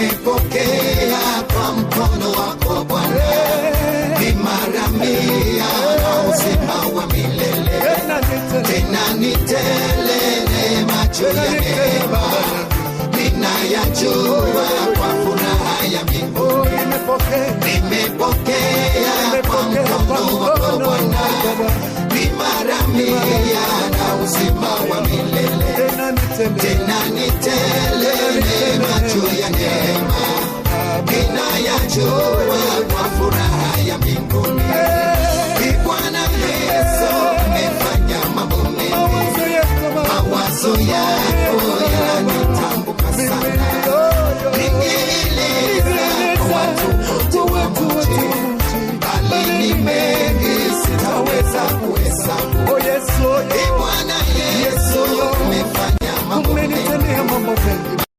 nimepokea kwa mkono wako Bwana, ni mara 100 na uzima wa milele. Tena ni tele neema juu ya neema, ninayajua kwa furaha ya mbingu. Nimepokea kwa mkono wako Bwana, ni mara 100 na uzima wa milele. Tena ni tele neema juu ya neema, ninayajua